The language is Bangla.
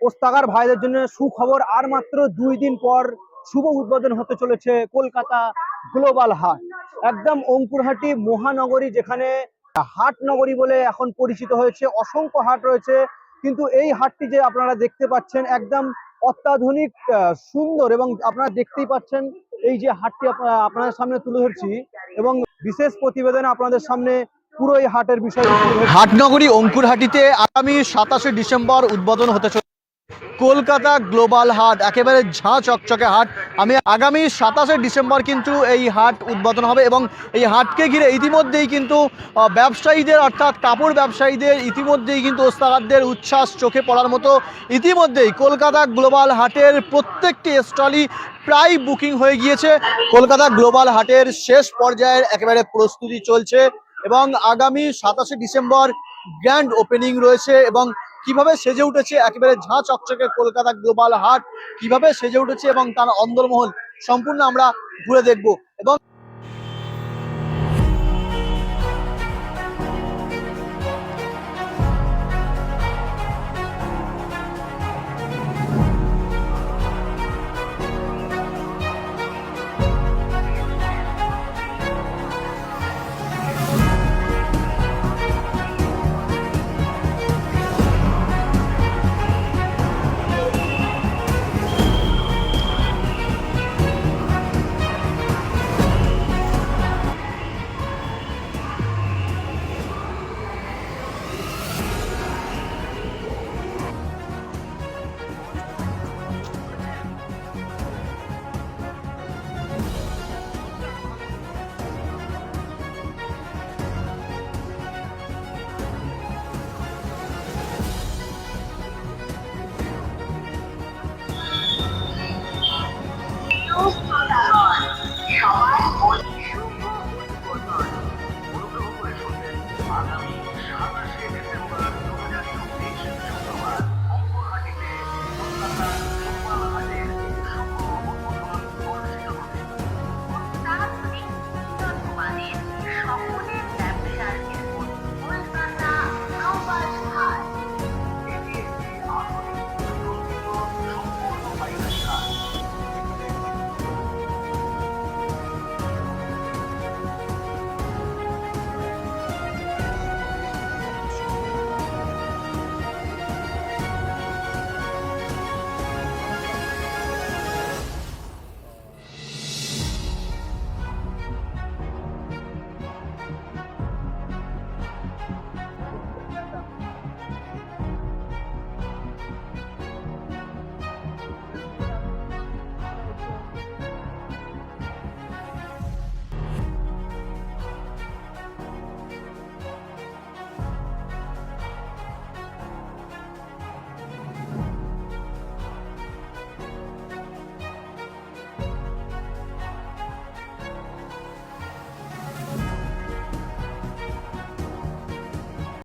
ওস্তাগার ভাইদের জন্য সুখবর, আর মাত্র 2 দিন পর শুভ উদ্বোধন হতে চলেছে কলকাতা গ্লোবাল হাট। একদম অঙ্কুরহাটি মহানগরী, যেখানে হাট নগরী বলে এখন পরিচিত হয়েছে। অসংখ্য হাট রয়েছে, কিন্তু এই হাটটি যে আপনারা দেখতে পাচ্ছেন একদম অত্যাধুনিক, সুন্দর, এবং আপনারা দেখতেই পাচ্ছেন এই যে হাটটি আপনাদের সামনে তুলে ধরছি, এবং বিশেষ প্রতিবেদনে আপনাদের সামনে পুরো এই হাটের বিষয়। হাটনগরী অঙ্কুরহাটিতে আগামী 27শে ডিসেম্বর উদ্বোধন হতে চলেছে কলকাতা গ্লোবাল হাট, একেবারে ঝাঁ চকচকে হাট। আমি আগামী 27শে ডিসেম্বর কিন্তু এই হাট উদ্বোধন হবে, এবং এই হাটকে ঘিরে ইতিমধ্যেই কিন্তু ব্যবসায়ীদের, অর্থাৎ কাপড় ব্যবসায়ীদের ইতিমধ্যেই কিন্তু ওস্তাগারদের উচ্ছ্বাস চোখে পড়ার মতো। ইতিমধ্যেই কলকাতা গ্লোবাল হাটের প্রত্যেকটি স্টলই প্রায় বুকিং হয়ে গিয়েছে। কলকাতা গ্লোবাল হাটের শেষ পর্যায়ের একেবারে প্রস্তুতি চলছে, এবং আগামী 27শে ডিসেম্বর গ্র্যান্ড ওপেনিং রয়েছে। এবং কিভাবে সেজে উঠেছে একেবারে ঝাঁ চকচকে কলকাতা গ্লোবাল হাট, কিভাবে সেজে উঠেছে এবং তার অন্দরমহল সম্পূর্ণ আমরা ঘুরে দেখব। এবং